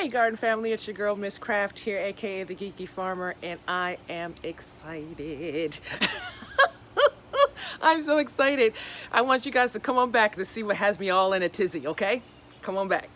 Hey garden family, it's your girl Miss Craft here, aka the Geeky Farmer, and I am excited. I'm so excited. I want you guys to come on back to see what has me all in a tizzy, okay? Come on back.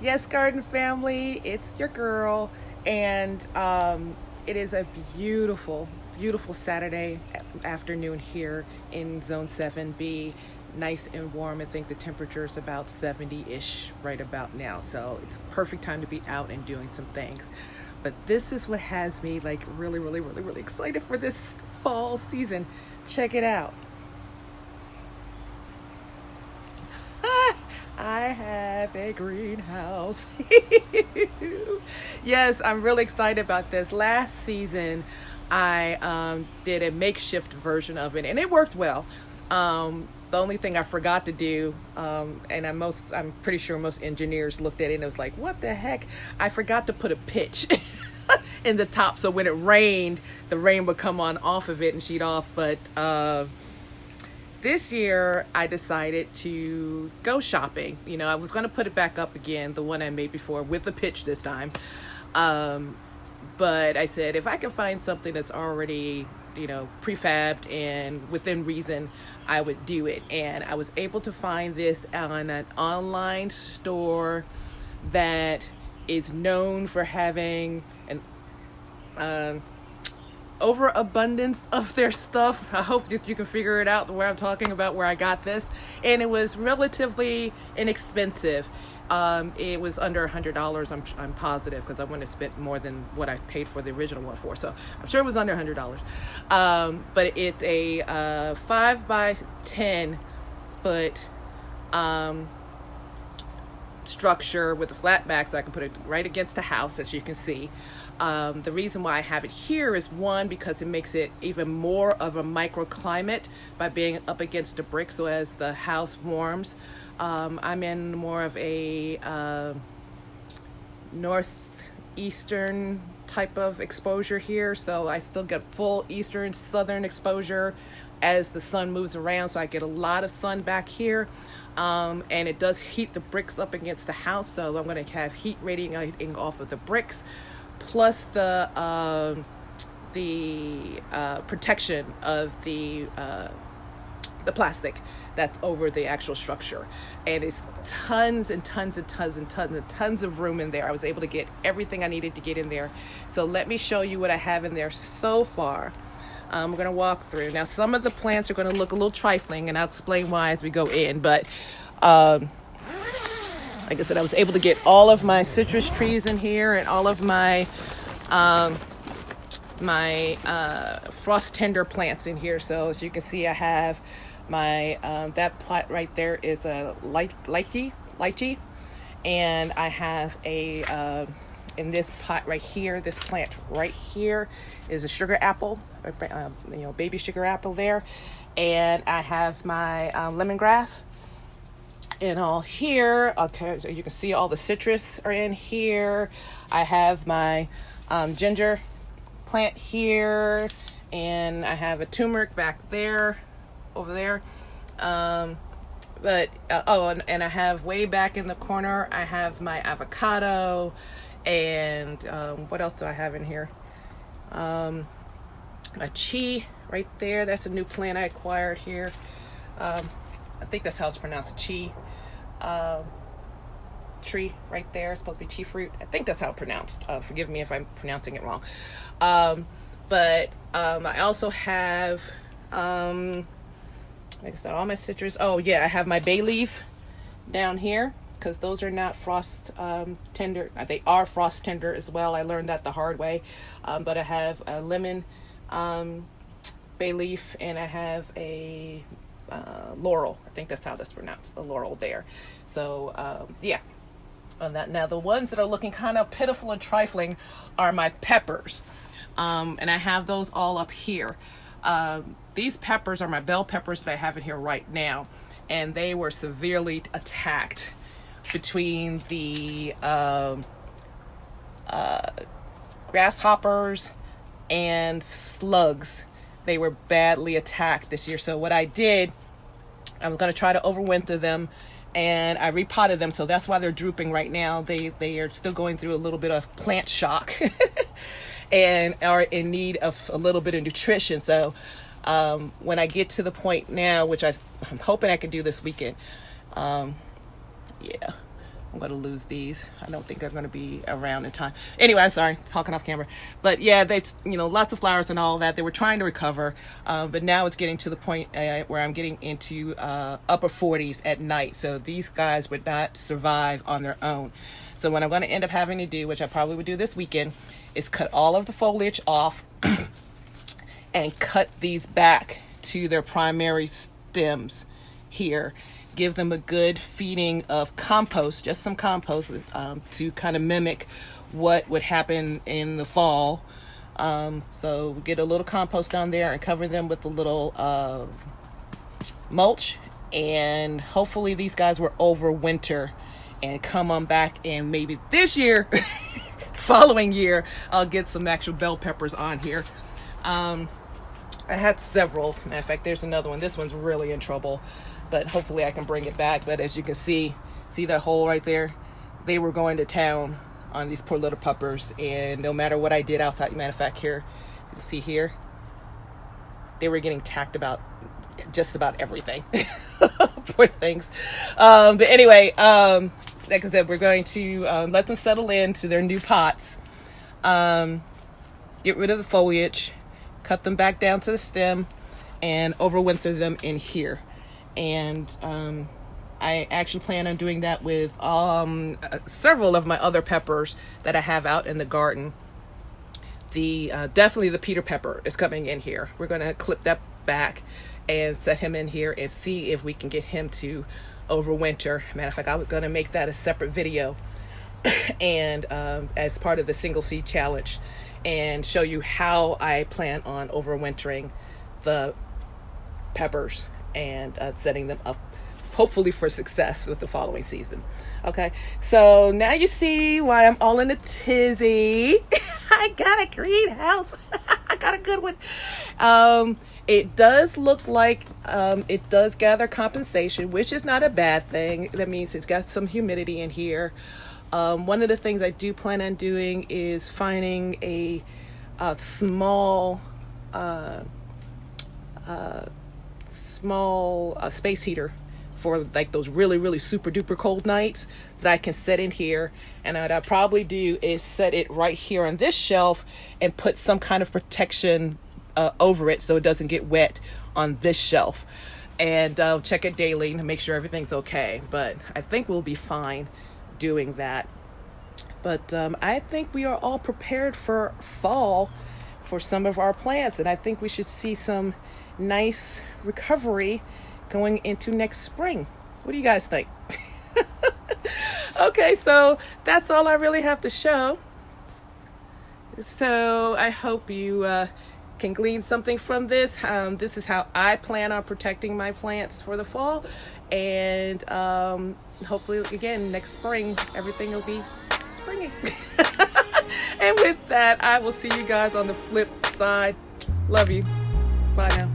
Yes, garden family, it's your girl, and it is a beautiful, beautiful Saturday afternoon here in Zone 7B. Nice and warm. I think the temperature is about 70-ish right about now, so it's perfect time to be out and doing some things. But this is what has me like really, really, really, really excited for this fall season. Check it out. I have a greenhouse. Yes, I'm really excited about this. Last season, I did a makeshift version of it, and it worked well. The only thing I forgot to do, and I'm pretty sure most engineers looked at it and it was like, what the heck? I forgot to put a pitch in the top, so when it rained, the rain would come on off of it and sheet off. But this year I decided to go shopping. You know, I was going to put it back up again, the one I made before, with the pitch this time. But I said, if I can find something that's already, prefabbed and within reason, I would do it. And I was able to find this on an online store that is known for having an overabundance of their stuff. I hope that you can figure it out where I'm talking about, where I got this. And it was relatively inexpensive. It was under $100. I'm positive, because I wouldn't have spent more than what I paid for the original one for. So I'm sure it was under $100. But it's a 5 by 10 foot structure with a flat back, so I can put it right against the house, as you can see. The reason why I have it here is, one, because it makes it even more of a microclimate by being up against the brick. So as the house warms, I'm in more of a northeastern type of exposure here, so I still get full eastern southern exposure as the sun moves around, so I get a lot of sun back here. And it does heat the bricks up against the house, so I'm going to have heat radiating off of the bricks, plus the protection of the plastic that's over the actual structure. And it's tons and tons and tons and tons and tons of room in there. I was able to get everything I needed to get in there. So let me show you what I have in there so far. We're going to walk through. Now, some of the plants are going to look a little trifling, and I'll explain why as we go in. But like I said, I was able to get all of my citrus trees in here and all of my frost tender plants in here. So as you can see, I have my that plot right there is a lychee, and I have a in this pot right here, this plant right here is a sugar apple, baby sugar apple there. And I have my lemongrass and all here. Okay, so you can see all the citrus are in here. I have my ginger plant here, and I have a turmeric back there, over there. And I have way back in the corner, I have my avocado. And what else do I have in here? A chi right there. That's a new plant I acquired here. I think that's how it's pronounced, a chi tree right there. It's supposed to be tea fruit. I think that's how it's pronounced. Forgive me if I'm pronouncing it wrong. But I also have, like I said, all my citrus. Oh yeah, I have my bay leaf down here, because those are not frost tender. They are frost tender as well. I learned that the hard way. But I have a lemon bay leaf, and I have a laurel. I think that's how that's pronounced, the laurel there. So yeah, on that. Now the ones that are looking kind of pitiful and trifling are my peppers, and I have those all up here. these peppers are my bell peppers that I have in here right now, and they were severely attacked between the grasshoppers and slugs. They were badly attacked this year. So what I did, I was going to try to overwinter them, and I repotted them. So that's why they're drooping right now. They are still going through a little bit of plant shock and are in need of a little bit of nutrition. So when I get to the point now, which I'm hoping I can do this weekend, yeah, I'm going to lose these. I don't think they're going to be around in time. Anyway, I'm sorry, talking off camera. But yeah, that's, lots of flowers and all that. They were trying to recover, but now it's getting to the point where I'm getting into upper 40s at night. So these guys would not survive on their own. So what I'm going to end up having to do, which I probably would do this weekend, is cut all of the foliage off and cut these back to their primary stems here. Give them a good feeding of compost, just some compost, to kind of mimic what would happen in the fall. So get a little compost down there and cover them with a little mulch, and hopefully these guys will overwinter and come on back, and maybe this year following year I'll get some actual bell peppers on here. I had several. Matter of fact, there's another one. This one's really in trouble, but hopefully I can bring it back. But as you can see that hole right there? They were going to town on these poor little puppers, and no matter what I did outside, matter of fact, here, you can see here, they were getting attacked about just about everything. Poor things. But anyway, like I said, we're going to let them settle into their new pots, get rid of the foliage, cut them back down to the stem, and overwinter them in here. And I actually plan on doing that with several of my other peppers that I have out in the garden. Definitely the Peter pepper is coming in here. We're going to clip that back and set him in here and see if we can get him to overwinter. Matter of fact, I was going to make that a separate video and as part of the single seed challenge, and show you how I plan on overwintering the peppers and setting them up hopefully for success with the following season. Okay, so now you see why I'm all in a tizzy. I got a greenhouse. I got a good one. It does look like it does gather compensation, which is not a bad thing. That means it's got some humidity in here. One of the things I do plan on doing is finding a small space heater for like those really, really super duper cold nights that I can set in here. And what I'll probably do is set it right here on this shelf and put some kind of protection over it so it doesn't get wet on this shelf. And check it daily to make sure everything's okay. But I think we'll be fine doing that. But I think we are all prepared for fall for some of our plants, and I think we should see some nice recovery going into next spring. What do you guys think? Okay, so that's all I really have to show. So I hope you can glean something from this. This is how I plan on protecting my plants for the fall, and hopefully again next spring everything will be springy. And with that, I will see you guys on the flip side. Love you. Bye now.